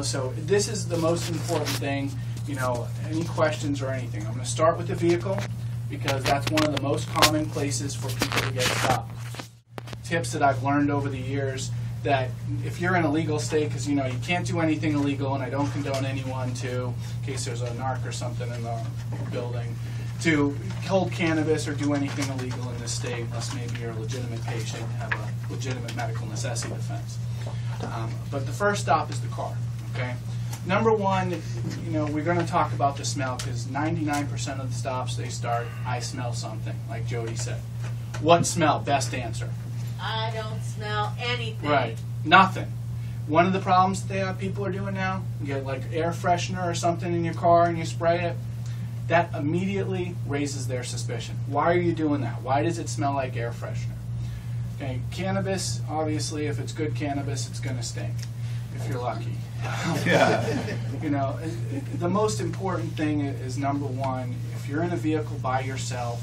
So this is the most important thing, any questions or anything. I'm going to start with the vehicle because that's one of the most common places for people to get stopped. Tips that I've learned over the years that if you're in a legal state, because you can't do anything illegal, and I don't condone anyone to, in case there's a narc or something in the building, to hold cannabis or do anything illegal in this state unless maybe you're a legitimate patient and have a legitimate medical necessity defense. But the first stop is the car, okay? Number one, we're going to talk about the smell because 99% of the stops they start, I smell something, like Jody said. What smell? Best answer. I don't smell anything. Right. Nothing. One of the problems that people are doing now, you get like air freshener or something in your car and you spray it, that immediately raises their suspicion. Why are you doing that? Why does it smell like air freshener? Okay, cannabis, obviously, if it's good cannabis, it's going to stink, if you're lucky. Yeah. The most important thing is, number one, if you're in a vehicle by yourself,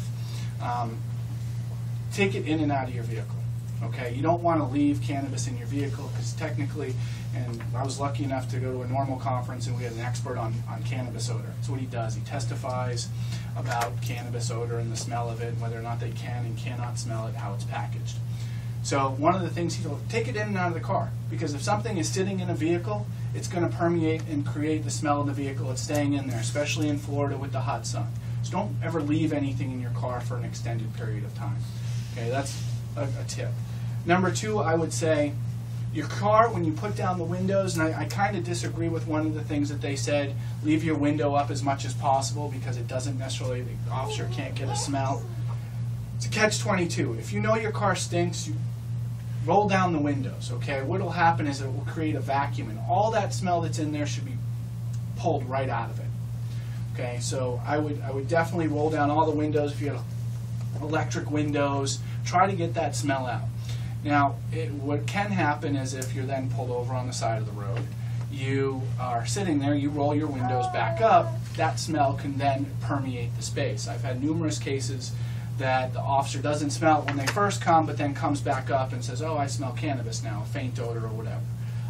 take it in and out of your vehicle. Okay, you don't want to leave cannabis in your vehicle because technically, and I was lucky enough to go to a normal conference and we had an expert on cannabis odor. That's what he does. He testifies about cannabis odor and the smell of it, and whether or not they can and cannot smell it, how it's packaged. So one of the things he told, take it in and out of the car, because if something is sitting in a vehicle, it's going to permeate and create the smell of the vehicle. It's staying in there, especially in Florida with the hot sun. So don't ever leave anything in your car for an extended period of time. Okay, that's a tip. Number two, I would say, your car, when you put down the windows, and I kind of disagree with one of the things that they said, leave your window up as much as possible because it doesn't necessarily, the officer can't get a smell. It's a catch-22. If you know your car stinks, you roll down the windows, okay? What will happen is it will create a vacuum, and all that smell that's in there should be pulled right out of it. Okay, so I would definitely roll down all the windows. If you have electric windows, try to get that smell out. Now, what can happen is if you're then pulled over on the side of the road, you are sitting there, you roll your windows back up, that smell can then permeate the space. I've had numerous cases that the officer doesn't smell it when they first come, but then comes back up and says, oh, I smell cannabis now, a faint odor or whatever.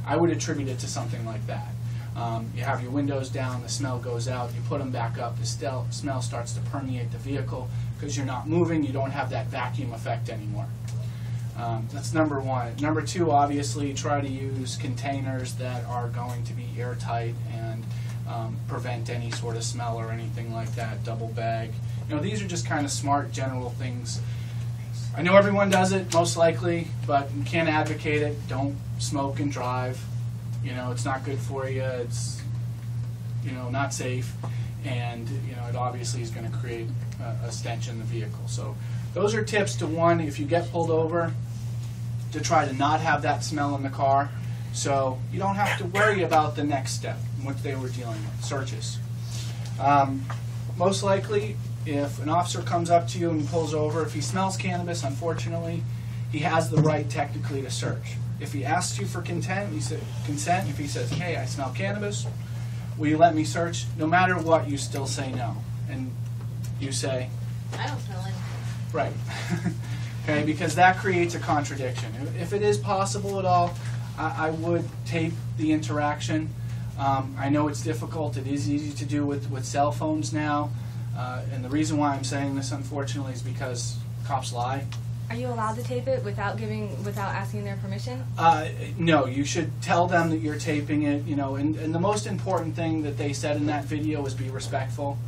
I would attribute it to something like that. You have your windows down, the smell goes out, you put them back up, the smell starts to permeate the vehicle because you're not moving, you don't have that vacuum effect anymore. That's number one. Number two, obviously, try to use containers that are going to be airtight and prevent any sort of smell or anything like that. Double bag. These are just kind of smart, general things. I know everyone does it, most likely, but you can't advocate it. Don't smoke and drive. It's not good for you. It's, not safe. And, it obviously is going to create a stench in the vehicle. So those are tips to, one, if you get pulled over, to try to not have that smell in the car, so you don't have to worry about the next step, what they were dealing with, searches. Most likely, if an officer comes up to you and pulls over, if he smells cannabis, unfortunately, he has the right technically to search. If he asks you for consent, if he says, hey, I smell cannabis, will you let me search? No matter what, you still say no. And you say, I don't smell anything. right. Okay, because that creates a contradiction. If it is possible at all, I would tape the interaction. I know it's difficult. It is easy to do with cell phones now. And the reason why I'm saying this, unfortunately, is because cops lie. Are you allowed to tape it without asking their permission? No, you should tell them that you're taping it. And the most important thing that they said in that video is be respectful.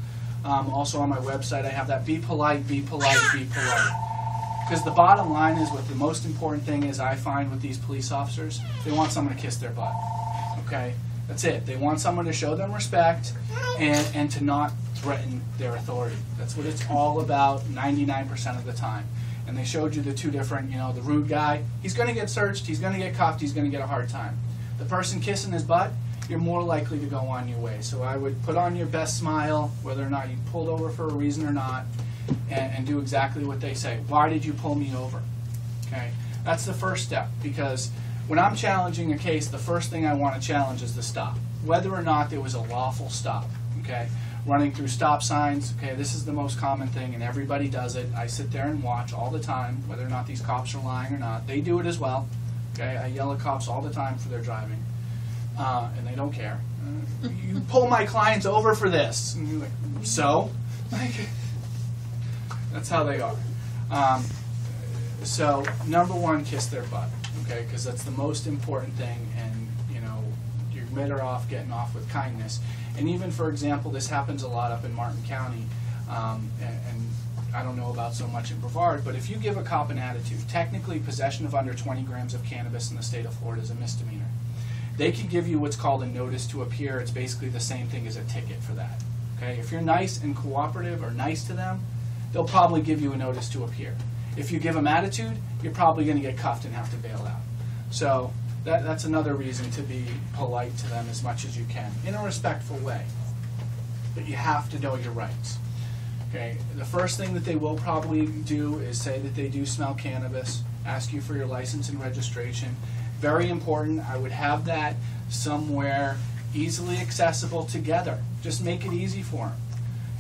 Also on my website, I have that: be polite, be polite, be polite. Because the bottom line is, what the most important thing is, I find with these police officers, they want someone to kiss their butt. Okay, that's it. They want someone to show them respect and to not threaten their authority. That's what it's all about 99% of the time. And they showed you the two different, the rude guy, he's going to get searched, he's going to get cuffed, he's going to get a hard time. The person kissing his butt, you're more likely to go on your way. So I would put on your best smile, whether or not you pulled over for a reason or not, and do exactly what they say. Why did you pull me over? Okay, that's the first step, because when I'm challenging a case, the first thing I want to challenge is the stop, whether or not there was a lawful stop. Okay, running through stop signs. Okay, this is the most common thing, and everybody does it. I sit there and watch all the time, whether or not these cops are lying or not. They do it as well. Okay, I yell at cops all the time for their driving. and they don't care. You pull my clients over for this. And you're like, so? Like, that's how they are. So, number one, kiss their butt, okay? Because that's the most important thing, and, you know, you're better off getting off with kindness. And even, for example, this happens a lot up in Martin County, and I don't know about so much in Brevard, but if you give a cop an attitude, technically possession of under 20 grams of cannabis in the state of Florida is a misdemeanor. They can give you what's called a notice to appear. It's basically the same thing as a ticket for that. Okay? If you're nice and cooperative or nice to them, they'll probably give you a notice to appear. If you give them attitude, you're probably going to get cuffed and have to bail out. So that's another reason to be polite to them as much as you can, in a respectful way. But you have to know your rights. Okay? The first thing that they will probably do is say that they do smell cannabis, ask you for your license and registration. Very important. I would have that somewhere easily accessible together. Just make it easy for them.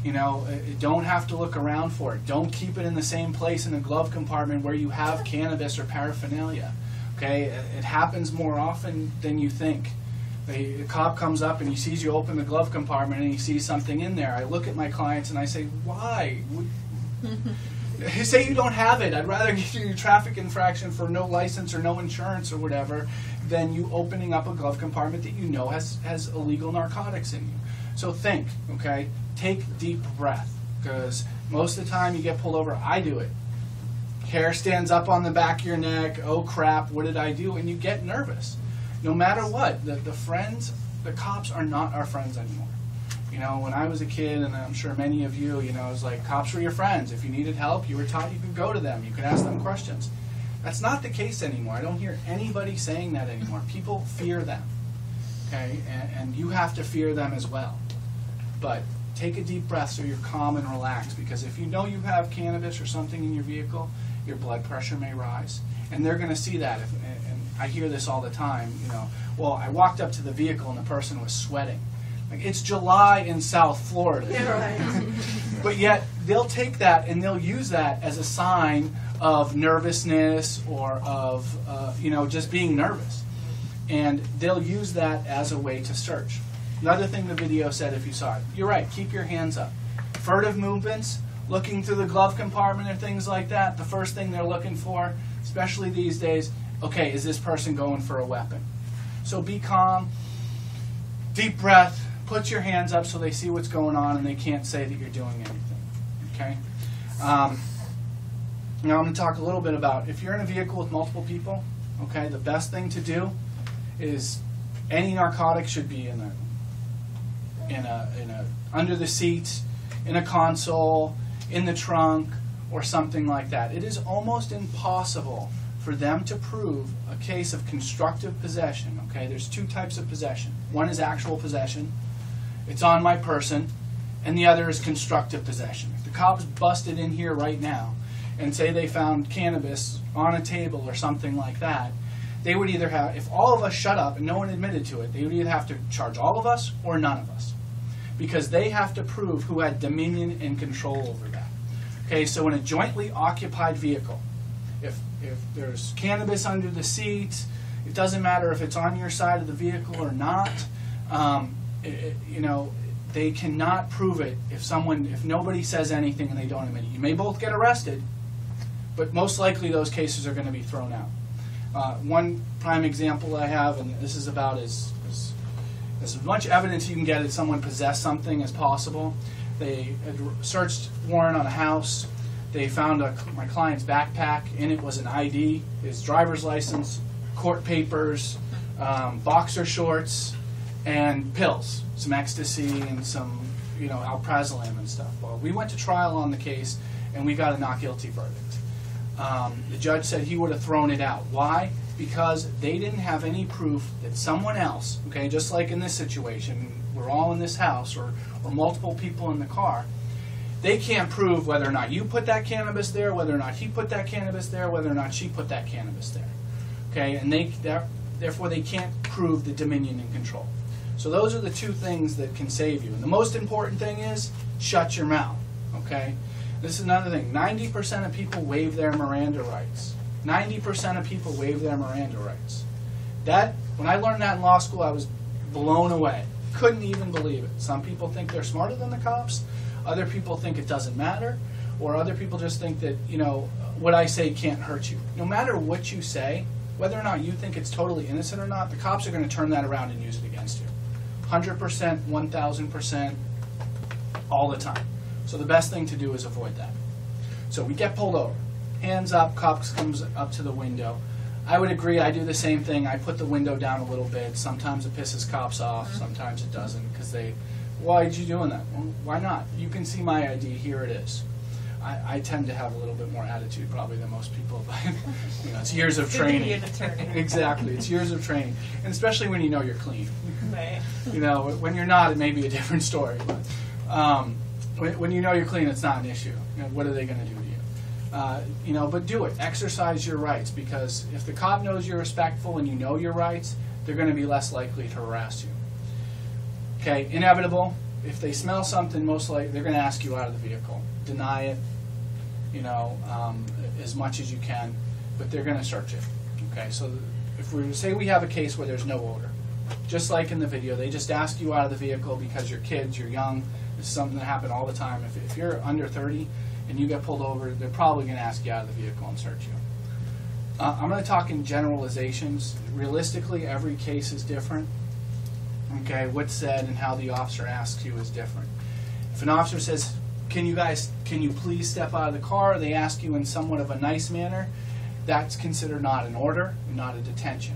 You know, don't have to look around for it. Don't keep it in the same place in a glove compartment where you have cannabis or paraphernalia. Okay, it happens more often than you think. The cop comes up and he sees you open the glove compartment and he sees something in there. I look at my clients and I say, why? You say you don't have it. I'd rather give you a traffic infraction for no license or no insurance or whatever than you opening up a glove compartment that you know has illegal narcotics in you. So think, okay? Take deep breath, because most of the time you get pulled over, I do it. Hair stands up on the back of your neck, oh crap, what did I do? And you get nervous. No matter what, the cops are not our friends anymore. You know, when I was a kid, and I'm sure many of you, you know, it was like cops were your friends. If you needed help, you were taught you could go to them. You could ask them questions. That's not the case anymore. I don't hear anybody saying that anymore. People fear them, okay? And you have to fear them as well. But take a deep breath so you're calm and relaxed, because if you know you have cannabis or something in your vehicle, your blood pressure may rise. And they're going to see that. And I hear this all the time, you know, well, I walked up to the vehicle and the person was sweating. Like, it's July in South Florida. Yeah, right. But yet, they'll take that and they'll use that as a sign of nervousness or of, you know, just being nervous. And they'll use that as a way to search. Another thing the video said, if you saw it, you're right, keep your hands up. Furtive movements, looking through the glove compartment or things like that, the first thing they're looking for, especially these days, okay, is this person going for a weapon? So be calm, deep breath, put your hands up so they see what's going on and they can't say that you're doing anything, okay? Now I'm going to talk a little bit about, if you're in a vehicle with multiple people, okay, the best thing to do is any narcotic should be in a under the seat, in a console, in the trunk, or something like that. It is almost impossible for them to prove a case of constructive possession. Okay, there's two types of possession. One is actual possession. It's on my person. And the other is constructive possession. If the cops busted in here right now and say they found cannabis on a table or something like that, they would either have, if all of us shut up and no one admitted to it, they would either have to charge all of us or none of us. Because they have to prove who had dominion and control over that. Okay, so in a jointly occupied vehicle, if there's cannabis under the seat, it doesn't matter if it's on your side of the vehicle or not, you know, they cannot prove it if nobody says anything and they don't admit it. You may both get arrested, but most likely those cases are going to be thrown out. One prime example I have, and this is about as much evidence you can get that someone possessed something as possible. They had searched warrant on a house. They found my client's backpack. In it was an ID, his driver's license, court papers, boxer shorts, and pills, some ecstasy and some, you know, alprazolam and stuff. Well, we went to trial on the case, and we got a not guilty verdict. The judge said he would have thrown it out. Why? Because they didn't have any proof that someone else, okay, just like in this situation, we're all in this house or multiple people in the car, they can't prove whether or not you put that cannabis there, whether or not he put that cannabis there, whether or not she put that cannabis there. Okay, and therefore they can't prove the dominion and control. So those are the two things that can save you. And the most important thing is shut your mouth, okay? This is another thing. 90% of people waive their Miranda rights. 90% of people waive their Miranda rights. When I learned that in law school, I was blown away. Couldn't even believe it. Some people think they're smarter than the cops. Other people think it doesn't matter. Or other people just think that, you know, what I say can't hurt you. No matter what you say, whether or not you think it's totally innocent or not, the cops are going to turn that around and use it against you. 100%, 1,000%, all the time. So the best thing to do is avoid that. So we get pulled over. Hands up, cops comes up to the window. I would agree, I do the same thing. I put the window down a little bit. Sometimes it pisses cops off, sometimes it doesn't, because they, why did you doing that? Well, why not? You can see my ID, here it is. I tend to have a little bit more attitude probably than most people, but you know, it's years of training. Exactly, it's years of training, and especially when you know you're clean. Right. You know, when you're not, it may be a different story. But when you know you're clean, it's not an issue. You know, what are they going to do to you? You know, but do it. Exercise your rights, because if the cop knows you're respectful and you know your rights, they're going to be less likely to harass you. Okay, inevitable. If they smell something, most likely they're going to ask you out of the vehicle. Deny it, you know, as much as you can, but they're going to search it. Okay, so if we say we have a case where there's no odor, just like in the video, they just ask you out of the vehicle because you're kids, you're young. This is something that happens all the time. If you're under 30 and you get pulled over, they're probably going to ask you out of the vehicle and search you. I'm going to talk in generalizations. Realistically, every case is different. Okay, what's said and how the officer asks you is different. If an officer says, can you please step out of the car? They ask you in somewhat of a nice manner. That's considered not an order, not a detention.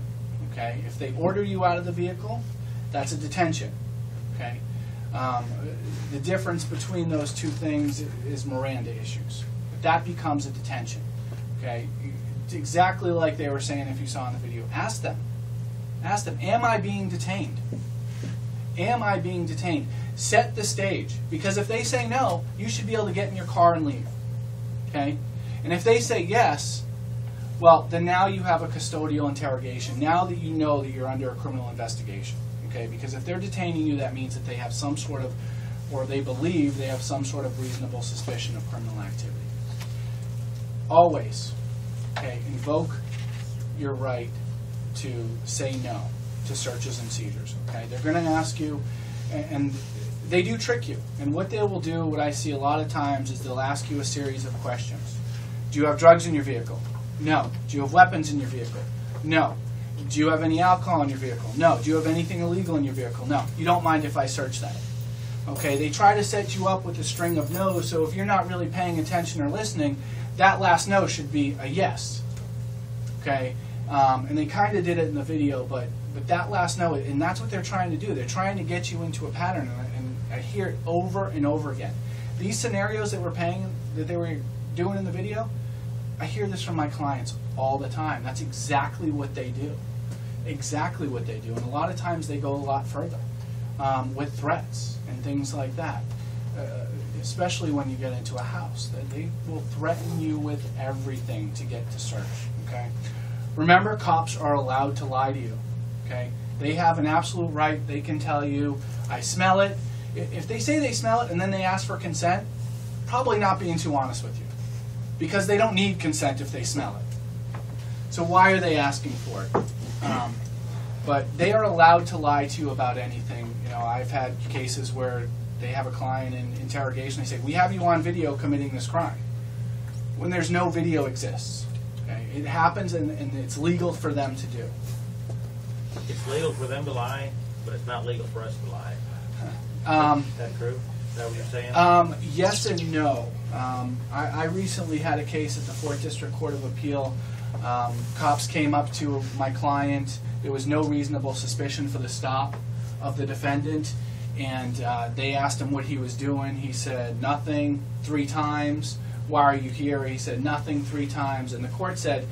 Okay, if they order you out of the vehicle, that's a detention. Okay, the difference between those two things is Miranda issues. That becomes a detention. Okay, it's exactly like they were saying if you saw in the video. Ask them, am I being detained? Am I being detained? Set the stage, because if they say no, you should be able to get in your car and leave. Okay? And if they say yes, well, then now you have a custodial interrogation. Now that you know that you're under a criminal investigation. Okay? Because if they're detaining you, that means that they have some sort of, or they believe they have some sort of reasonable suspicion of criminal activity. Always, okay, invoke your right to say no to searches and seizures. Okay? They're going to ask you, and they do trick you. And what they will do, what I see a lot of times, is they'll ask you a series of questions. Do you have drugs in your vehicle? No. Do you have weapons in your vehicle? No. Do you have any alcohol in your vehicle? No. Do you have anything illegal in your vehicle? No. You don't mind if I search that? Okay, they try to set you up with a string of no's, so if you're not really paying attention or listening, that last no should be a yes. Okay, and they kind of did it in the video, but that last no, and that's what they're trying to do. They're trying to get you into a pattern, and I hear it over and over again. These scenarios that they were doing in the video, I hear this from my clients all the time. That's exactly what they do. Exactly what they do, and a lot of times they go a lot further with threats and things like that. Especially when you get into a house, they will threaten you with everything to get to search. Okay, remember, cops are allowed to lie to you. Okay, they have an absolute right. They can tell you, I smell it. If they say they smell it and then they ask for consent, probably not being too honest with you, because they don't need consent if they smell it. So why are they asking for it? But they are allowed to lie to you about anything. You know, I've had cases where they have a client in interrogation. They say, we have you on video committing this crime, when there's no video exists. Okay? It happens, and it's legal for them to do. It's legal for them to lie, but it's not legal for us to lie. Is that true? Is that what you're saying? Yes and no. I recently had a case at the 4th District Court of Appeal. Cops came up to my client. There was no reasonable suspicion for the stop of the defendant, and they asked him what he was doing. He said, nothing, 3 times. Why are you here? He said, nothing, 3 times. And the court said,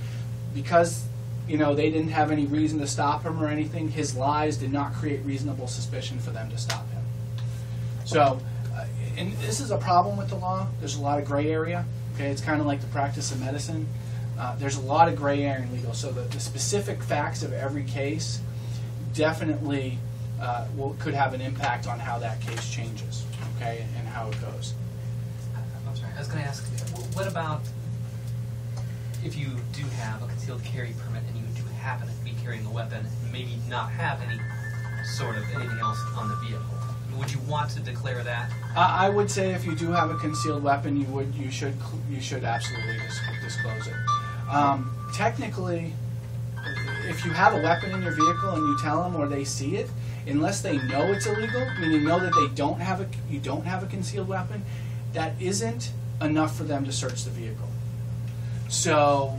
because they didn't have any reason to stop him or anything, his lies did not create reasonable suspicion for them to stop him. So, and this is a problem with the law. There's a lot of gray area. Okay, it's kind of like the practice of medicine. There's a lot of gray area in legal. So the specific facts of every case definitely could have an impact on how that case changes, okay, and how it goes. I'm sorry, I was going to ask, what about if you do have a concealed carry permit and you do happen to be carrying a weapon and maybe not have any sort of anything else on the vehicle? Would you want to declare that? I would say if you do have a concealed weapon, you should absolutely disclose it. Technically, if you have a weapon in your vehicle and you tell them or they see it, unless they know it's illegal, meaning know that you don't have a concealed weapon, that isn't enough for them to search the vehicle. So,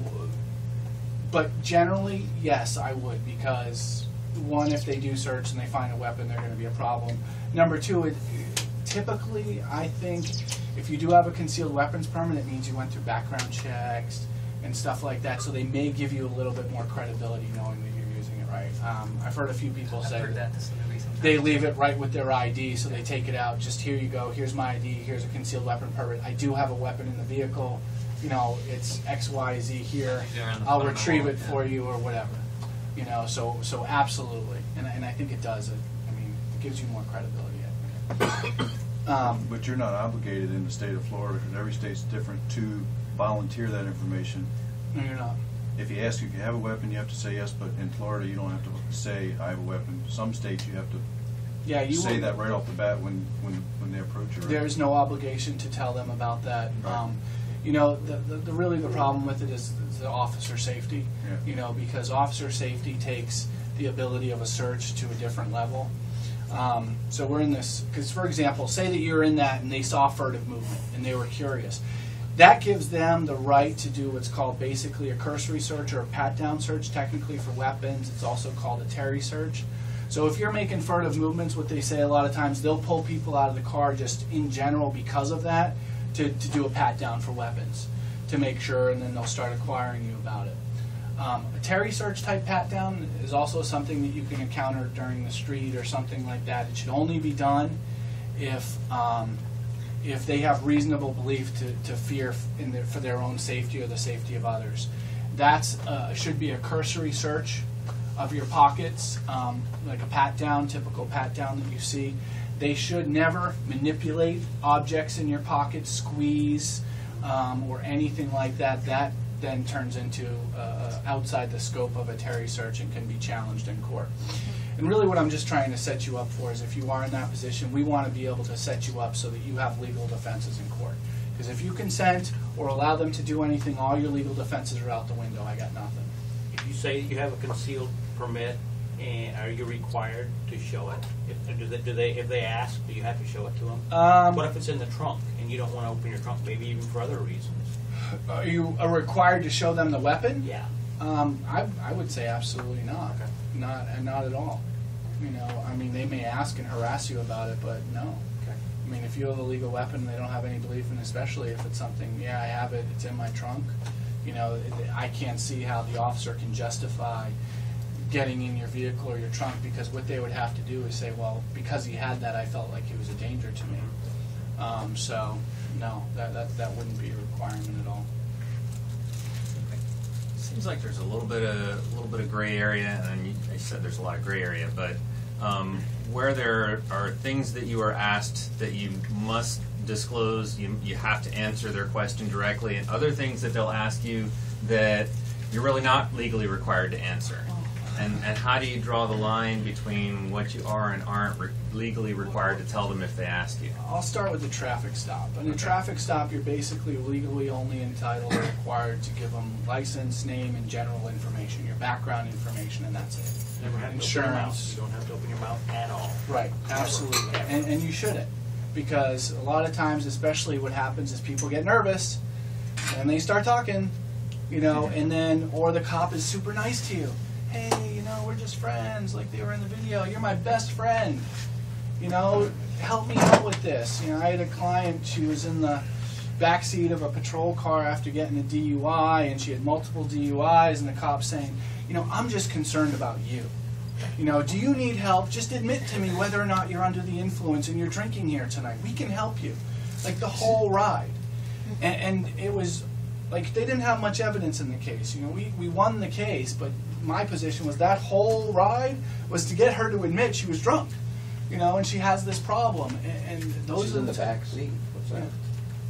but generally, yes, I would, because one, if they do search and they find a weapon, they're going to be a problem. Number two, typically, I think if you do have a concealed weapons permit, it means you went through background checks and stuff like that, so they may give you a little bit more credibility knowing that you're using it right. I've heard a few people say they leave it right with their ID, so they take it out, just here you go, here's my ID, here's a concealed weapon permit, I do have a weapon in the vehicle, you know, it's XYZ here, I'll retrieve it for you or whatever. You know, so absolutely, and I think it does. I mean, it gives you more credibility. But you're not obligated in the state of Florida, because every state's different, to volunteer that information. No, you're not. If he asks you if you have a weapon, you have to say yes, but in Florida you don't have to say I have a weapon. Some states you have to say that right off the bat when they approach you. Right? There's no obligation to tell them about that. Right. You know, really the problem with it is the officer safety. Yeah. You know, because officer safety takes the ability of a search to a different level. So we're in this, because for example, say that you're in that and they saw furtive movement and they were curious. That gives them the right to do what's called basically a cursory search or a pat-down search, technically for weapons. It's also called a Terry search. So if you're making furtive movements, what they say a lot of times, they'll pull people out of the car just in general because of that to do a pat-down for weapons to make sure, and then they'll start inquiring you about it. A Terry search type pat-down is also something that you can encounter during the street or something like that. It should only be done if they have reasonable belief to fear for their own safety or the safety of others. That's should be a cursory search of your pockets, like a pat-down, typical pat-down that you see. They should never manipulate objects in your pocket, squeeze, or anything like that. That then turns into outside the scope of a Terry search and can be challenged in court. And really what I'm just trying to set you up for is if you are in that position, we want to be able to set you up so that you have legal defenses in court. Because if you consent or allow them to do anything, all your legal defenses are out the window. I got nothing. If you say you have a concealed permit, and are you required to show it? If they ask, do you have to show it to them? What if it's in the trunk and you don't want to open your trunk, maybe even for other reasons? Are you required to show them the weapon? Yeah. I would say absolutely not. Okay. Not at all. You know, I mean, they may ask and harass you about it, but no. Okay. I mean, if you have a legal weapon, they don't have any belief in, especially if it's something, yeah, I have it, it's in my trunk. You know, I can't see how the officer can justify getting in your vehicle or your trunk, because what they would have to do is say, well, because he had that, I felt like he was a danger to me. So, no, that wouldn't be a requirement at all. Seems like there's a little bit of gray area, and I said there's a lot of gray area, but where there are things that you are asked that you must disclose, you have to answer their question directly, and other things that they'll ask you that you're really not legally required to answer. And how do you draw the line between what you are and aren't legally required to tell them if they ask you? I'll start with the traffic stop. In a traffic stop, you're basically legally only entitled or required to give them license, name, and general information, your background information, and that's it. Never have to open your mouth. You don't have to open your mouth at all. Right, absolutely. And you shouldn't, because a lot of times, especially what happens is people get nervous, and they start talking, you know, and then, or the cop is super nice to you. Hey, you know, we're just friends, like they were in the video. You're my best friend. You know, help me out with this. You know, I had a client, she was in the backseat of a patrol car after getting a DUI, and she had multiple DUIs, and the cop saying, you know, I'm just concerned about you. You know, do you need help? Just admit to me whether or not you're under the influence and you're drinking here tonight. We can help you. Like the whole ride. And it was, like, they didn't have much evidence in the case. You know, we won the case, but my position was that whole ride was to get her to admit she was drunk, you know, and she has this problem. And those She's are in the back seat. What's that?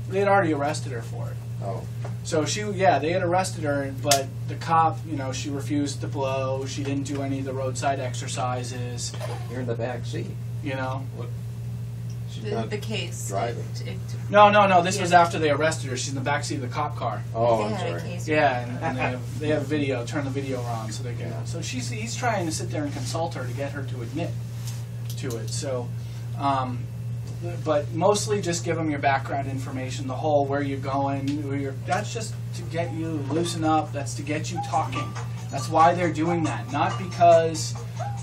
They had already arrested her for it. Oh. So they had arrested her, but the cop, she refused to blow. She didn't do any of the roadside exercises. You're in the back seat. What? She's not The case. driving. No. This was after they arrested her. She's in the backseat of the cop car. Oh, They I'm had a sorry. case. Yeah, and they have video. Turn the video on so they can. So he's trying to sit there and consult her to get her to admit to it. So, but mostly just give them your background information, the whole where you're going. That's just to get you loosen up. That's to get you talking. That's why they're doing that, not because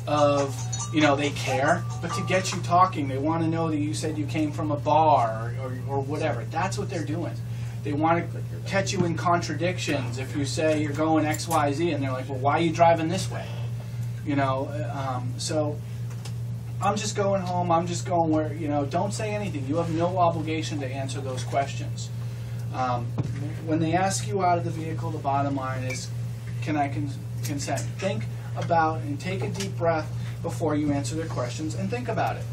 of they care, but to get you talking. They want to know that you said you came from a bar or whatever. That's what they're doing. They want to catch you in contradictions. If you say you're going X, Y, Z, and they're like, well, why are you driving this way? So I'm just going home. I'm just going where, don't say anything. You have no obligation to answer those questions. When they ask you out of the vehicle, the bottom line is, can I consent? Think about and take a deep breath before you answer their questions, and think about it,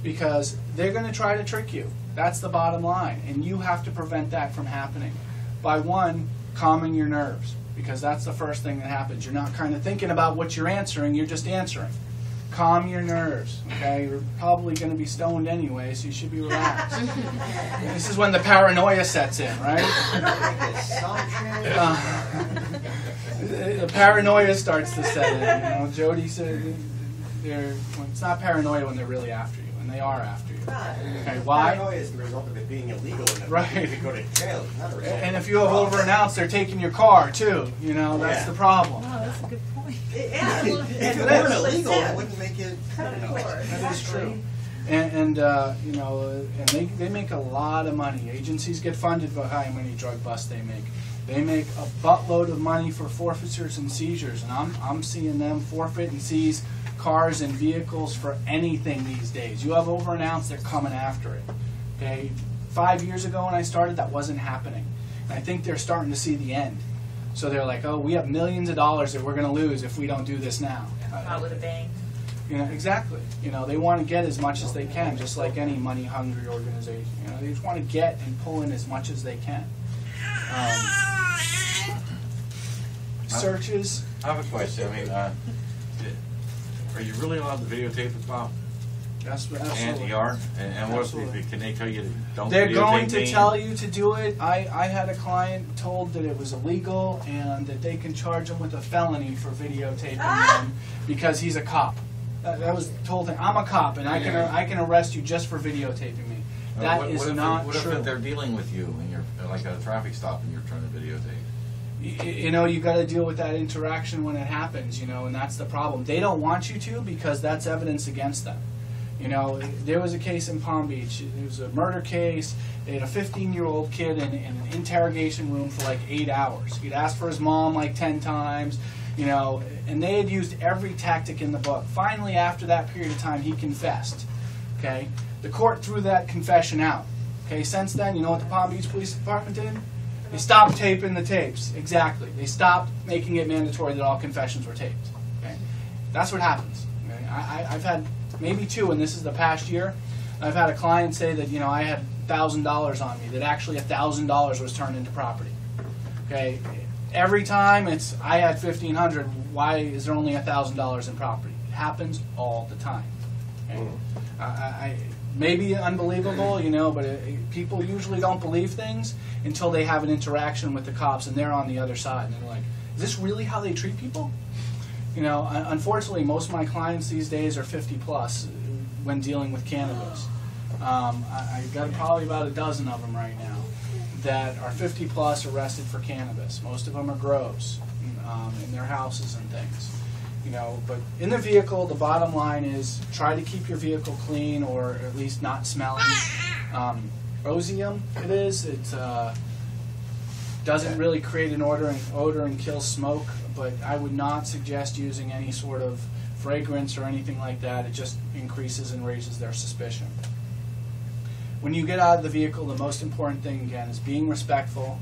because they're going to try to trick you. That's the bottom line, and you have to prevent that from happening by, one, calming your nerves, because that's the first thing that happens. You're not kind of thinking about what you're answering, you're just answering. Calm your nerves, okay? You're probably going to be stoned anyway, so you should be relaxed. This is when the paranoia sets in, right? The paranoia starts to set in. Jody said it's not paranoia when they're really after you, and they are after you. Okay, why? Paranoia is the result of it being illegal, and right. if you go to jail, it's not a result. And if you have over-announced, they're taking your car too. That's the problem. Wow, that's a good point. Yeah, if it weren't illegal, that wouldn't make it. That is true. And they make a lot of money. Agencies get funded by how many drug busts they make. They make a buttload of money for forfeitures and seizures, and I'm seeing them forfeit and seize cars and vehicles for anything these days. You have over an ounce, they're coming after it. Okay, 5 years ago when I started, that wasn't happening, and I think they're starting to see the end. So they're like, oh, we have millions of dollars that we're going to lose if we don't do this now. Not with a bang. Exactly. They want to get as much as they can, just like any money-hungry organization. They just want to get and pull in as much as they can. Searches. I have a question. I mean, are you really allowed to videotape it, Bob? Absolutely. And you are? And what can they tell you to don't They're videotape going to me? tell you to do it. I had a client told that it was illegal and that they can charge him with a felony for videotaping him because he's a cop. That was told him, I'm a cop and I can arrest you just for videotaping me. That is not true. What if they're dealing with you and you're like at a traffic stop and you're trying to videotape? You got to deal with that interaction when it happens, and that's the problem. They don't want you to because that's evidence against them. There was a case in Palm Beach. It was a murder case. They had a 15-year-old kid in an interrogation room for like 8 hours. He'd asked for his mom like 10 times, and they had used every tactic in the book. Finally, after that period of time, he confessed. Okay, the court threw that confession out. Okay, since then, you know what the Palm Beach Police Department did? They stopped taping the tapes. Exactly. They stopped making it mandatory that all confessions were taped. Okay, that's what happens. Okay? I've had maybe two, and this is the past year. I've had a client say that I had $1,000 on me. That actually $1,000 was turned into property. Okay, every time I had $1,500. Why is there only $1,000 in property? It happens all the time. Okay? Maybe unbelievable, but people usually don't believe things until they have an interaction with the cops and they're on the other side and they're like, is this really how they treat people? Unfortunately, most of my clients these days are 50 plus when dealing with cannabis. I've got probably about a dozen of them right now that are 50 plus arrested for cannabis. Most of them are grows in their houses and things. But in the vehicle, the bottom line is try to keep your vehicle clean or at least not smelling. Osium, it is. It doesn't really create an odor and kill smoke, but I would not suggest using any sort of fragrance or anything like that. It just increases and raises their suspicion. When you get out of the vehicle, the most important thing, again, is being respectful.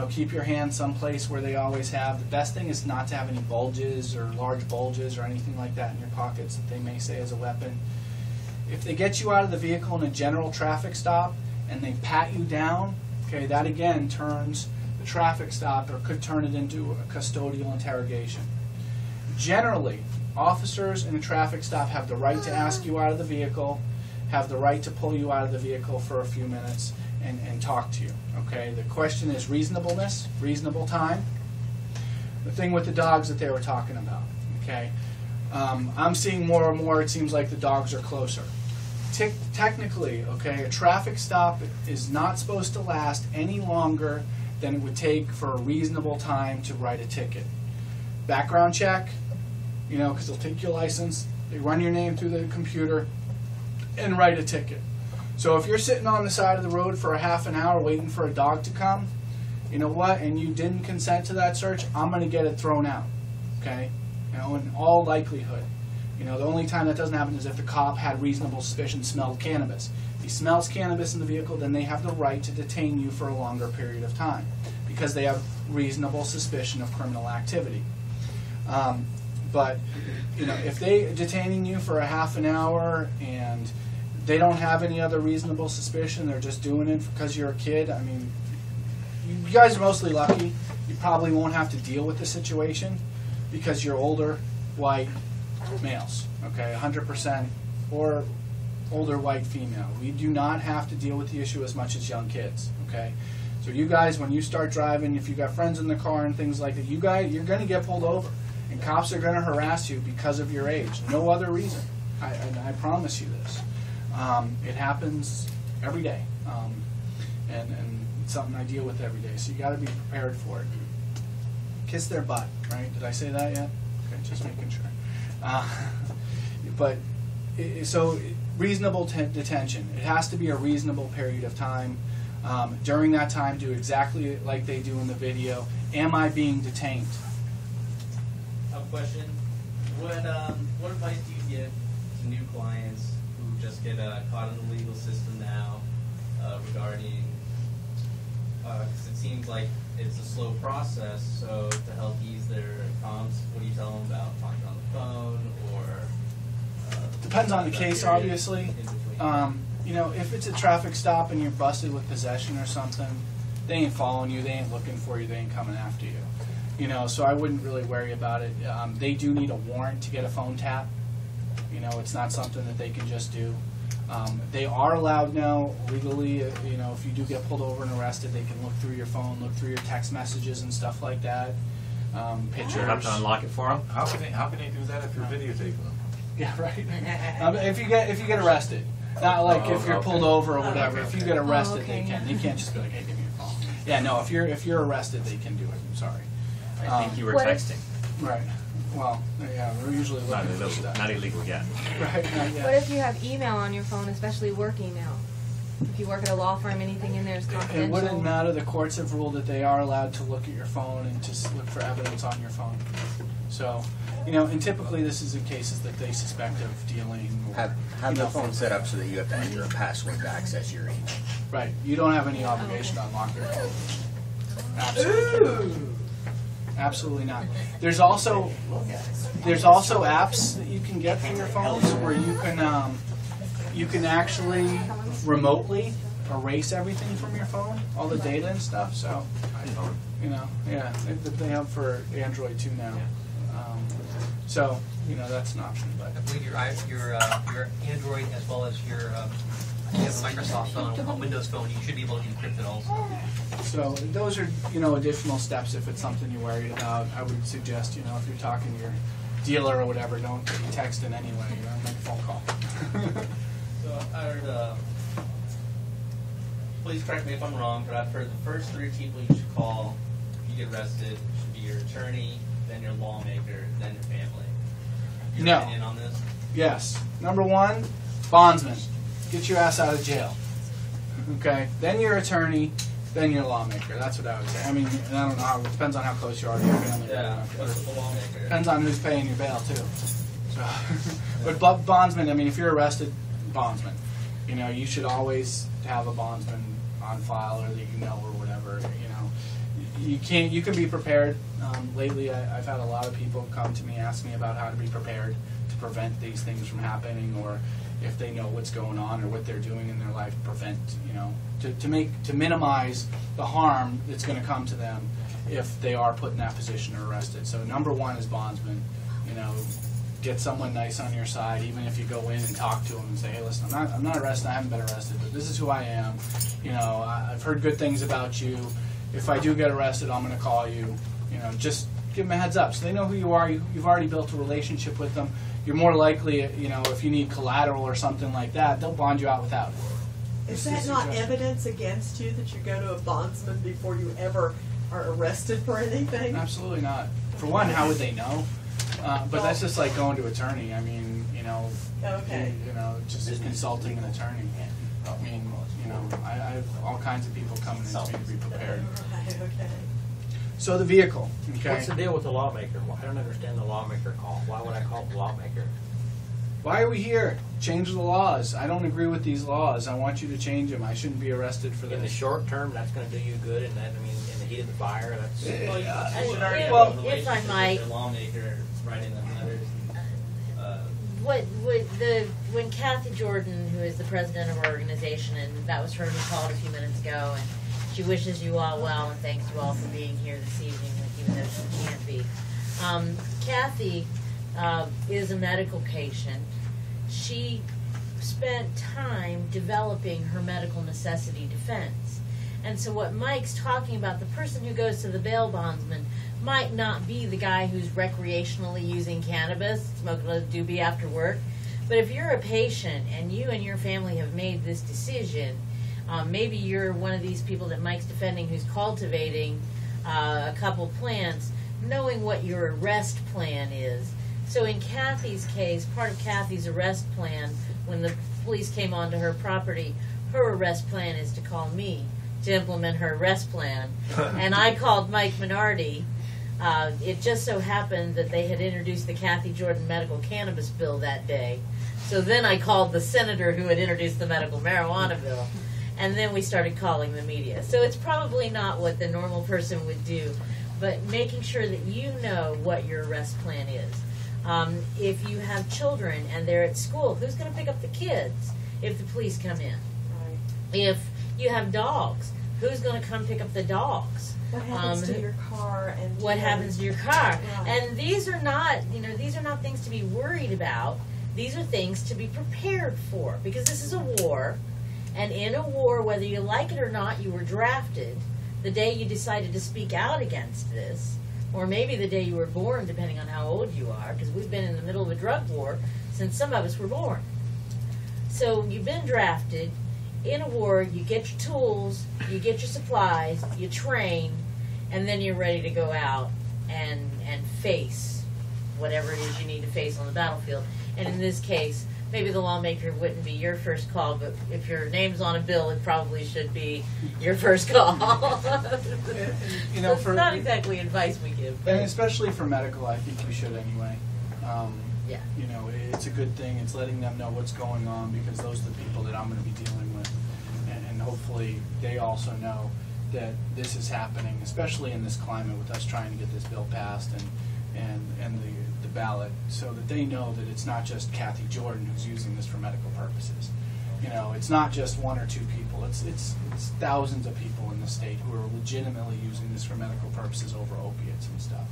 Keep your hands someplace where they always have. The best thing is not to have any bulges or large bulges or anything like that in your pockets that they may say is a weapon. If they get you out of the vehicle in a general traffic stop and they pat you down, Okay, that again turns the traffic stop, or could turn it into a custodial interrogation. Generally, officers in a traffic stop have the right to ask you out of the vehicle, have the right to pull you out of the vehicle for a few minutes and talk to you. Okay, the question is reasonableness, reasonable time. The thing with the dogs that they were talking about. Okay, I'm seeing more and more. It seems like the dogs are closer. Technically, okay, a traffic stop is not supposed to last any longer than it would take for a reasonable time to write a ticket. Background check, you know, because they'll take your license, they run your name through the computer, and write a ticket. So if you're sitting on the side of the road for a half an hour waiting for a dog to come, you know what, and you didn't consent to that search, I'm going to get it thrown out, okay? You know, in all likelihood. You know, the only time that doesn't happen is if the cop had reasonable suspicion, smelled cannabis. If he smells cannabis in the vehicle, then they have the right to detain you for a longer period of time because they have reasonable suspicion of criminal activity. But, you know, if they're detaining you for a half an hour and they don't have any other reasonable suspicion, they're just doing it because you're a kid, I mean, you guys are mostly lucky. You probably won't have to deal with the situation because you're older, white males, okay, 100%, or older white female. We do not have to deal with the issue as much as young kids, okay? So you guys, when you start driving, if you got friends in the car and things like that, you guys, you're going to get pulled over. And cops are going to harass you because of your age. No other reason. I promise you this. It happens every day. And it's something I deal with every day. So you got to be prepared for it. Kiss their butt, right? Did I say that yet? Okay, just making sure. So reasonable detention. It has to be a reasonable period of time. During that time, do exactly like they do in the video. Am I being detained? Question: what advice do you give to new clients who just get caught in the legal system now regarding? Because it seems like it's a slow process. So to help ease their comms, what do you tell them about talking on the phone or? Depends on the case, obviously. You know, if it's a traffic stop and you're busted with possession or something, they ain't following you, they ain't looking for you, they ain't coming after you. You know, so I wouldn't really worry about it. They do need a warrant to get a phone tap. You know, it's not something that they can just do. They are allowed now legally, you know, if you do get pulled over and arrested, they can look through your phone, look through your text messages and stuff like that. Pictures. You have to unlock it for them? How can they do that if you're videotaping them? Yeah, right. If you get arrested, not like if you're pulled over or whatever. If you get arrested, they can. They can't just be like, hey, give me your phone. Yeah, no. If you're arrested, they can do it. I'm sorry. I think you were texting. Right. Well, yeah, we're usually looking for stuff. Not illegal yet. Right, not yet. What if you have email on your phone, especially work email? If you work at a law firm, anything in there is confidential. It wouldn't matter. The courts have ruled that they are allowed to look at your phone and to look for evidence on your phone. So, you know, and typically this is in cases that they suspect of dealing. Or, have the phone set up so that you have to enter a password to access your email. Right. You don't have any obligation to unlock your phone. Absolutely. Absolutely not. There's also apps that you can get from your phones where you can actually remotely erase everything from your phone, all the data and stuff. So, you know, yeah, they have for Android too now. So, you know, that's an option. But I believe your Android as well as your you have a Microsoft phone, a Windows phone, you should be able to encrypt it also. So those are, you know, additional steps if it's something you're worried about. I would suggest, you know, if you're talking to your dealer or whatever, don't be texting anyway. You know, make a phone call. So I heard, please correct me if I'm wrong, but I've heard the first 3 people you should call if you get arrested should be your attorney, then your lawmaker, then your family. Your opinion on this? Yes. Number 1, bondsman. Get your ass out of jail. Okay? Then your attorney, then your lawmaker. That's what I would say. I mean, I don't know how, it depends on how close you are to your family. Yeah, what's the lawmaker? Depends on who's paying your bail, too. So, but bondsman, I mean, if you're arrested, bondsman. You know, you should always have a bondsman on file or that you know or whatever. You know, you can be prepared. Lately, I've had a lot of people come to me, ask me about how to be prepared to prevent these things from happening, or if they know what's going on or what they're doing in their life, prevent, to minimize the harm that's going to come to them if they are put in that position or arrested. So number one is bondsman. Get someone nice on your side, even if you go in and talk to them and say, hey, listen, I'm not arrested, I haven't been arrested, but this is who I am. I've heard good things about you. If I do get arrested, I'm going to call you. Just give them a heads up so they know who you are. You've already built a relationship with them. You're more likely, if you need collateral or something like that, they'll bond you out without it. Is that not evidence against you that you go to a bondsman before you ever are arrested for anything? Absolutely not. For one, how would they know? But that's just like going to attorney. I mean, okay. Just consulting an attorney. I mean, I have all kinds of people coming in to me to be prepared. Right, okay. So the vehicle, okay. What's the deal with the lawmaker? I don't understand the lawmaker call. Why would I call the lawmaker? Why are we here? Change the laws. I don't agree with these laws. I want you to change them. I shouldn't be arrested for this. In the short term, that's going to do you good, and in the heat of the fire, that's... If I might... The lawmaker writing them letters. When Kathy Jordan, who is the president of our organization, and that was her who called a few minutes ago, and she wishes you all well and thanks you all for being here this evening, even though she can't be. Kathy is a medical patient. She spent time developing her medical necessity defense. And so what Mike's talking about, the person who goes to the bail bondsman might not be the guy who's recreationally using cannabis, smoking a doobie after work. But if you're a patient and you and your family have made this decision, maybe you're one of these people that Mike's defending who's cultivating a couple plants, knowing what your arrest plan is. So in Kathy's case, part of Kathy's arrest plan, when the police came onto her property, her arrest plan is to call me to implement her arrest plan. And I called Mike Minardi. It just so happened that they had introduced the Kathy Jordan medical cannabis bill that day. So then I called the senator who had introduced the medical marijuana bill. And then we started calling the media. So it's probably not what the normal person would do, but making sure that you know what your arrest plan is. If you have children and they're at school, who's going to pick up the kids if the police come in? Right. If you have dogs, who's going to come pick up the dogs? What happens to your car? And what happens to your car? Right. And these are not, these are not things to be worried about. These are things to be prepared for, because this is a war. And in a war, whether you like it or not, you were drafted the day you decided to speak out against this, or maybe the day you were born, depending on how old you are, because we've been in the middle of a drug war since some of us were born. So you've been drafted. In a war, you get your tools, you get your supplies, you train, and then you're ready to go out and face whatever it is you need to face on the battlefield. And in this case, maybe the lawmaker wouldn't be your first call, but if your name's on a bill, it probably should be your first call. It's not exactly advice we give. And especially for medical, I think you should anyway. Yeah. It's a good thing. It's letting them know what's going on, because those are the people that I'm going to be dealing with. And hopefully they also know that this is happening, especially in this climate with us trying to get this bill passed and the ballot, so that they know that it's not just Kathy Jordan who's using this for medical purposes. It's not just one or two people. It's thousands of people in the state who are legitimately using this for medical purposes over opiates and stuff.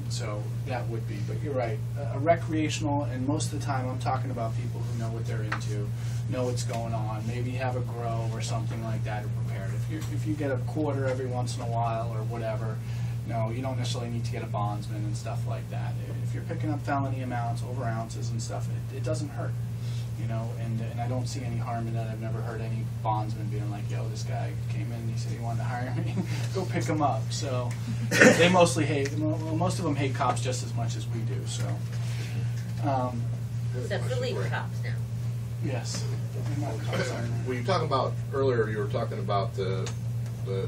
So that would be, but you're right, a recreational, and most of the time I'm talking about people who know what they're into, know what's going on, maybe have a grow or something like that, or prepared. If you get a quarter every once in a while or whatever, you don't necessarily need to get a bondsman and stuff like that. If you're picking up felony amounts, over ounces and stuff, it doesn't hurt. And I don't see any harm in that. I've never heard any bondsman being like, yo, this guy came in and he said he wanted to hire me. Go pick him up. So they mostly most of them hate cops just as much as we do. So. Except for legal cops now. Yes. Well, you talking about, earlier you were talking about the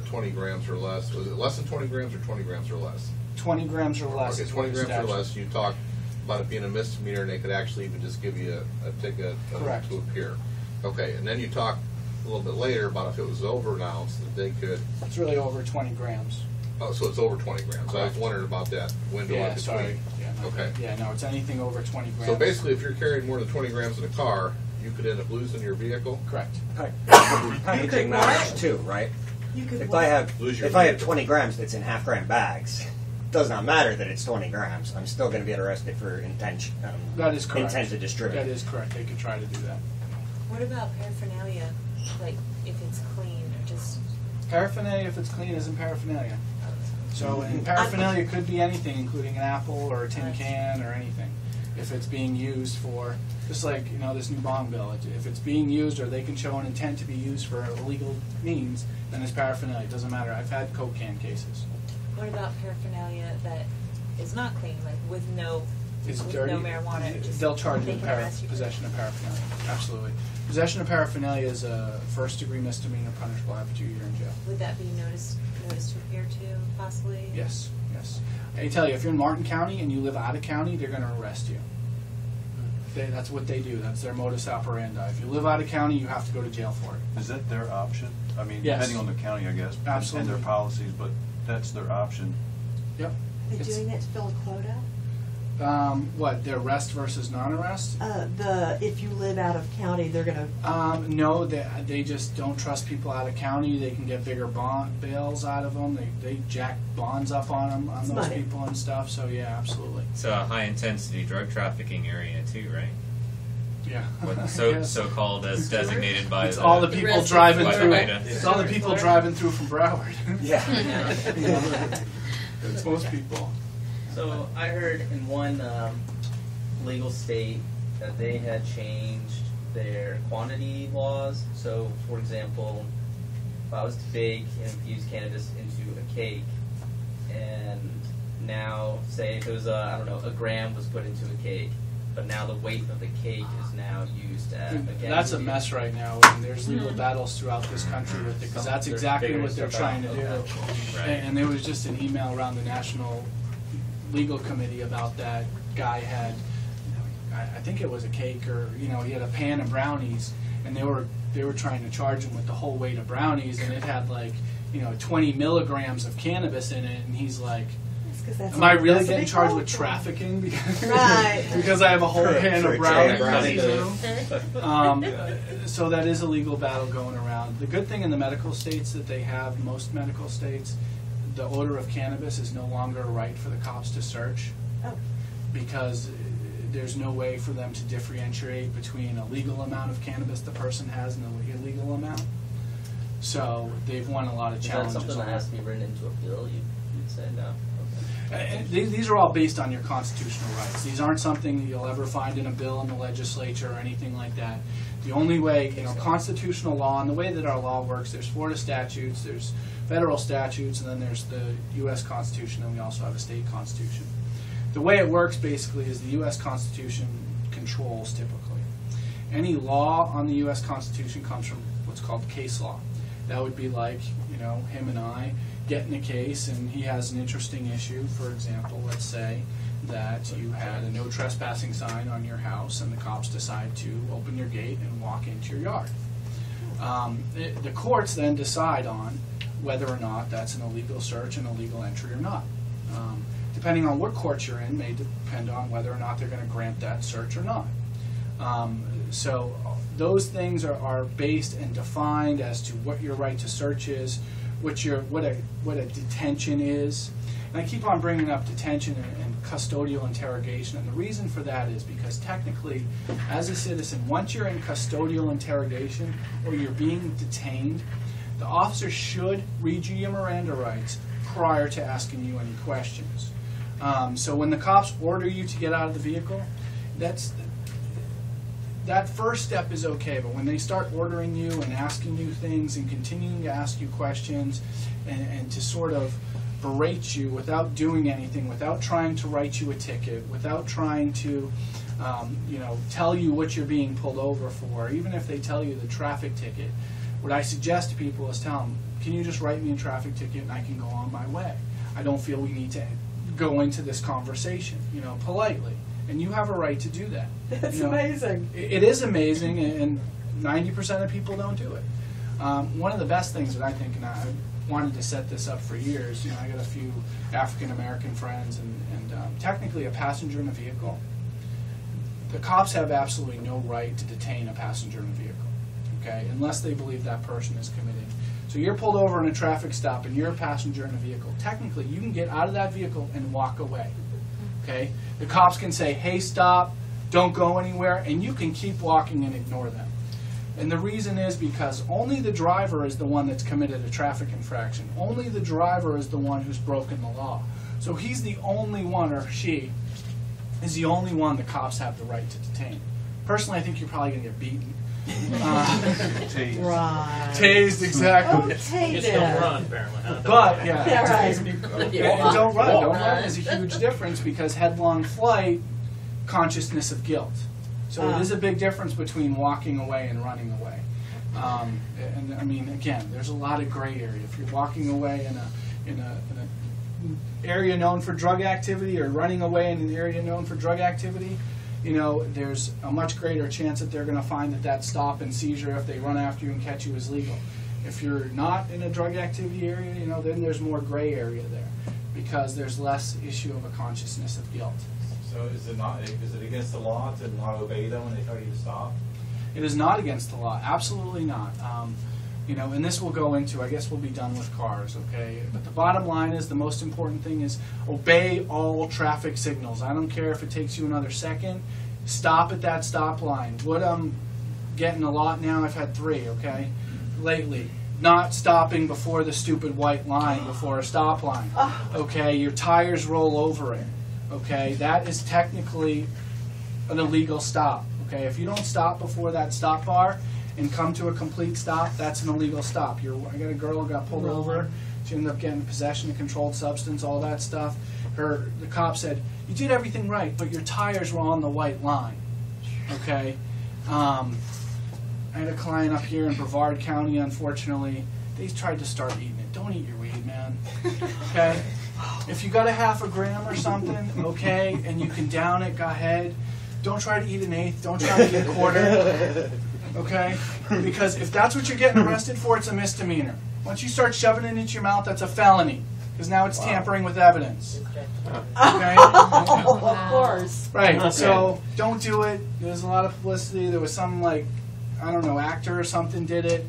20 grams or less. Was it less than 20 grams or 20 grams or less? 20 grams or less. Okay, 20 grams or less. You talked about it being a misdemeanor, and they could actually even just give you a ticket to appear. Okay, and then you talk a little bit later about if it was over an ounce, that they could... It's really over 20 grams. Oh, so it's over 20 grams. I was wondering about that window in between. Sorry. Okay. Yeah, no, it's anything over 20 grams. So basically, if you're carrying more than 20 grams in a car, you could end up losing your vehicle? Correct. Packaging matters too, right? You could If what? I have 20 grams that's in half-gram bags, it does not matter that it's 20 grams. I'm still going to get arrested for intent. That is correct. Intent to distribute. That is correct. They could try to do that. What about paraphernalia? Like, if it's clean, or just... Paraphernalia, if it's clean, isn't paraphernalia. So, and paraphernalia could be anything, including an apple or a tin can or anything. If it's being used for, just like, you know, this new bond bill, if it's being used or they can show an intent to be used for illegal means, then it's paraphernalia. It doesn't matter. I've had Coke can cases. What about paraphernalia that is not clean, like with no It's with dirty. no marijuana? Just They'll charge you they with can arrest you for possession of paraphernalia. Absolutely. Possession of paraphernalia is a first-degree misdemeanor punishable after 2 years in jail. Would that be notice to appear to, possibly? Yes, yes. I tell you, if you're in Martin County and you live out of county, they're going to arrest you. That's what they do. That's their modus operandi. If you live out of county, you have to go to jail for it. Is that their option? I mean, Yes. depending on the county, I guess, Absolutely. and their policies, but that's their option. Yep. They're doing that to fill a quota? What, the arrest versus non-arrest? If you live out of county, they're going to... No, they just don't trust people out of county. They can get bigger bond bails out of them. They jack bonds up on them, on It's those money. people and stuff. So yeah, absolutely. It's a high-intensity drug trafficking area too, right? Yeah. What, Yes. so-called as designated by It's all the people rest of driving Florida. through. Florida. It's all the people driving through from Broward. Yeah. It's most people. So I heard in one legal state that they had changed their quantity laws. So, for example, if I was to bake and infuse cannabis into a cake, and now say if it was a gram was put into a cake, but now the weight of the cake is now used as again. That's a mess right now, and there's legal battles throughout this country with it, because that's They're exactly figuring what they're stuff out. trying to do. Right. And there was just an email around the National Legal Committee about that guy had, I think it was a cake, or he had a pan of brownies, and they were trying to charge him with the whole weight of brownies, and it had 20 milligrams of cannabis in it, and he's like, am I really getting charged with trafficking because I have a whole pan of brownies? So that is a legal battle going around. The good thing in the medical states that they have, most medical states, the odor of cannabis is no longer a right for the cops to search, because there's no way for them to differentiate between a legal amount of cannabis the person has and an illegal amount. So they've won a lot of challenges. Is that something that has to be written into a bill? You'd say no. And these are all based on your constitutional rights. These aren't something you'll ever find in a bill in the legislature or anything like that. The only way, constitutional law, and the way that our law works, there's Florida statutes, there's federal statutes, and then there's the U.S. Constitution, and we also have a state constitution. The way it works, basically, is the U.S. Constitution controls, typically. Any law on the U.S. Constitution comes from what's called case law. That would be like, him and I get in a case and he has an interesting issue. For example, let's say that you had a no trespassing sign on your house and the cops decide to open your gate and walk into your yard. The courts then decide on whether or not that's an illegal search and illegal entry or not. Depending on what court you're in may depend on whether or not they're going to grant that search or not. So those things are based and defined as to what your right to search is, what a detention is. And I keep on bringing up detention and custodial interrogation, and the reason for that is because technically, as a citizen, once you're in custodial interrogation or you're being detained, the officer should read you your Miranda rights prior to asking you any questions. So when the cops order you to get out of the vehicle, that first step is okay, but when they start ordering you and asking you things and continuing to ask you questions and to sort of berate you without doing anything, without trying to write you a ticket, without trying to tell you what you're being pulled over for, even if they tell you the traffic ticket, what I suggest to people is tell them, can you just write me a traffic ticket and I can go on my way? I don't feel we need to go into this conversation, politely. And you have a right to do that. That's amazing. It is amazing, and 90% of people don't do it. One of the best things that I think, and wanted to set this up for years. You know, I got a few African American friends, and technically a passenger in a vehicle. The cops have absolutely no right to detain a passenger in a vehicle, okay, unless they believe that person is committing. So you're pulled over in a traffic stop and you're a passenger in a vehicle. Technically, you can get out of that vehicle and walk away, okay? The cops can say, hey, stop, don't go anywhere, and you can keep walking and ignore them. And the reason is because only the driver is the one that's committed a traffic infraction. Only the driver is the one who's broken the law. So he's the only one, or she is the only one the cops have the right to detain. Personally, I think you're probably going to get beaten. Tased. Right. Tased, exactly. Okay, Just don't run, apparently. Huh? But, yeah. Yeah, right. And don't run. Don't run is a huge difference, because headlong flight, consciousness of guilt. So it is a big difference between walking away and running away. And I mean, again, there's a lot of gray area. If you're walking away in a area known for drug activity, or running away in an area known for drug activity, you know, there's a much greater chance that they're going to find that stop and seizure, if they run after you and catch you, is legal. If you're not in a drug activity area, you know, then there's more gray area there, because there's less issue of a consciousness of guilt. So is it against the law to not obey them when they tell you to stop? It is not against the law, absolutely not. You know, and this will go into, I guess we'll be done with cars, okay? But the bottom line is, the most important thing is obey all traffic signals. I don't care if it takes you another second. Stop at that stop line. What I'm getting a lot now, I've had 3, okay, lately. Not stopping before the stupid white line before a stop line, okay? Your tires roll over it, okay? That is technically an illegal stop, okay? If you don't stop before that stop bar and come to a complete stop, that's an illegal stop. I got a girl who got pulled over. She ended up getting possession of controlled substance, all that stuff. The cop said, you did everything right, but your tires were on the white line, okay? I had a client up here in Brevard County, unfortunately. They tried to start eating it. Don't eat your weed, man, okay? If you got a half a gram or something, okay, and you can down it, go ahead. Don't try to eat an eighth. Don't try to eat a quarter. Okay? Because if that's what you're getting arrested for, it's a misdemeanor. Once you start shoving it into your mouth, that's a felony. Because now it's tampering with evidence. Okay? Of course. Right. Okay. So don't do it. There's a lot of publicity. There was some, like, I don't know, actor or something did it.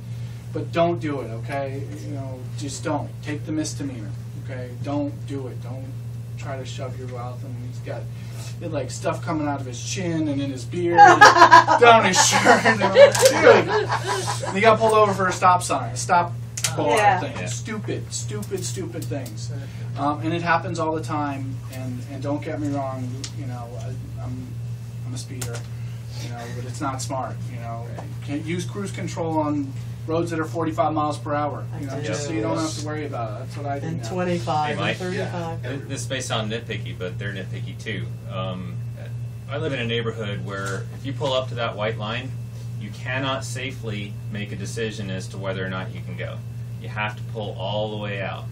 But don't do it, okay? You know, just don't. Take the misdemeanor. Okay? Don't do it. Don't try to shove your mouth. And he's got like stuff coming out of his chin and in his beard and down his shirt. And dude, and he got pulled over for a stop sign, a stop bar thing. Yeah. Stupid things. And it happens all the time. And don't get me wrong, you know, I'm a speeder, you know, but it's not smart. You know, can't use cruise control on roads that are 45 miles per hour, you know, just so you don't have to worry about it. That's what I do. And now. 25 and 35. Yeah. This may sound nitpicky, but they're nitpicky too. I live in a neighborhood where if you pull up to that white line, you cannot safely make a decision as to whether or not you can go. You have to pull all the way out.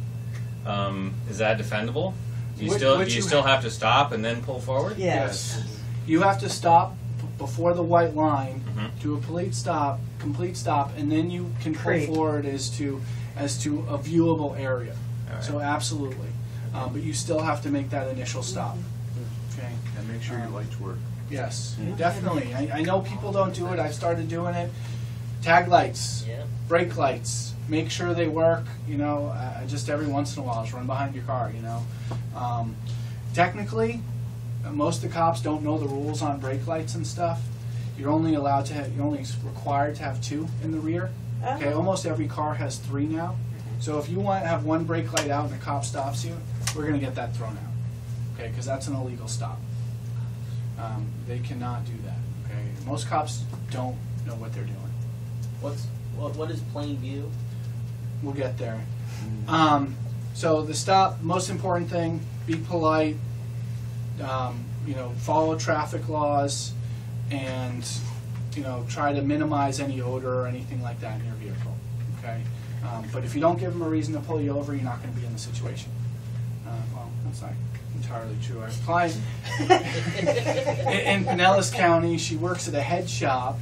Is that defendable? Do you still have to stop and then pull forward? Yes. You have to stop before the white line, do a complete stop, and then you can pull forward as to a viewable area. Right. So absolutely, but you still have to make that initial stop. Okay. And make sure your lights work. Yes, definitely. I know people don't do it. I've started doing it. Tag lights, brake lights. Make sure they work. You know, just every once in a while, just run behind your car. You know, technically. Most of the cops don't know the rules on brake lights and stuff. You're only required to have 2 in the rear. Okay, almost every car has 3 now. So if you want to have 1 brake light out and a cop stops you, we're going to get that thrown out. Okay, because that's an illegal stop. They cannot do that. Okay, most cops don't know what they're doing. What is plain view? We'll get there. So the stop, most important thing, be polite. You know, follow traffic laws, and you know, try to minimize any odor or anything like that in your vehicle. Okay, but if you don't give them a reason to pull you over, you're not going to be in the situation. Well, that's not entirely true. I have a client in Pinellas County. She works at a head shop,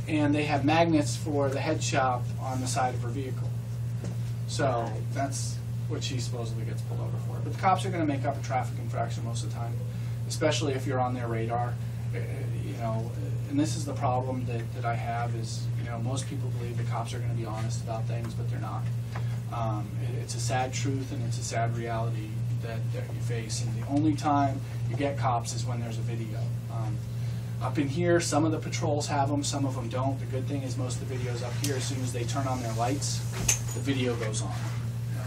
and they have magnets for the head shop on the side of her vehicle. So that's what she supposedly gets pulled over for. But the cops are going to make up a traffic infraction most of the time, especially if you're on their radar. You know, and this is the problem that I have is, you know, most people believe the cops are going to be honest about things, but they're not. It's a sad truth and it's a sad reality that you face. And the only time you get cops is when there's a video. Up in here, some of the patrols have them, some of them don't. The good thing is most of the videos up here, as soon as they turn on their lights, the video goes on.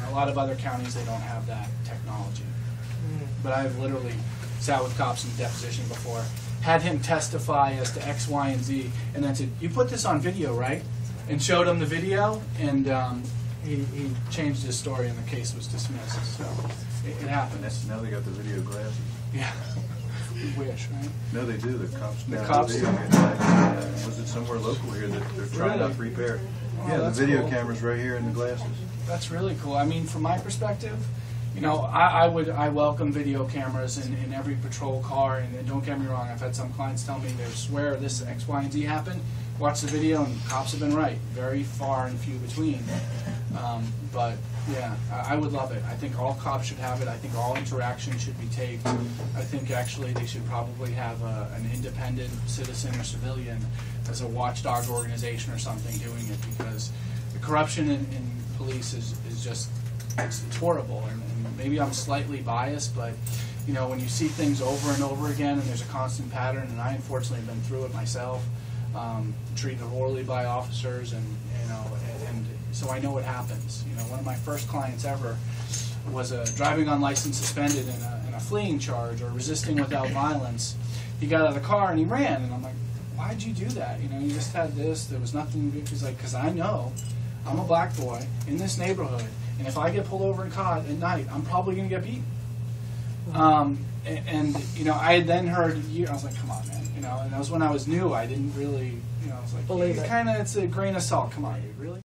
A lot of other counties, they don't have that technology. But I've literally sat with cops in deposition before, had him testify as to X, Y, and Z, and then said, "You put this on video, right?" And showed him the video, and he changed his story, and the case was dismissed. So it happened. Now they got the video glasses. Yeah. We wish, right? No, they do. The cops. The now cops. Was it somewhere local here that they're trying Really? to repair? Oh, Yeah, the that's video cool. cameras right here in the glasses. That's really cool. I mean, from my perspective, you know, I welcome video cameras in every patrol car, and don't get me wrong, I've had some clients tell me they swear this X, Y, and Z happened. Watch the video, and cops have been right. Very far and few between. But yeah, I would love it. I think all cops should have it. I think all interaction should be taped. I think actually they should probably have an independent citizen or civilian as a watchdog organization or something doing it, because the corruption in police is just, it's horrible. And maybe I'm slightly biased, but you know, when you see things over and over again and there's a constant pattern, and I unfortunately have been through it myself, treated horribly by officers, and you know, and so I know what happens. You know, one of my first clients ever was driving on license suspended in a fleeing charge or resisting without violence. He got out of the car and he ran, and I'm like, "Why'd you do that? You know, you just had this. There was nothing." He's like, "Because I know I'm a black boy in this neighborhood, and if I get pulled over and caught at night, I'm probably going to get beaten." And you know, I had then heard, I was like, "Come on, man," you know. And that was when I was new. I didn't really, you know, I was like, Believe it. Kind of, it's a grain of salt. Come on, you really.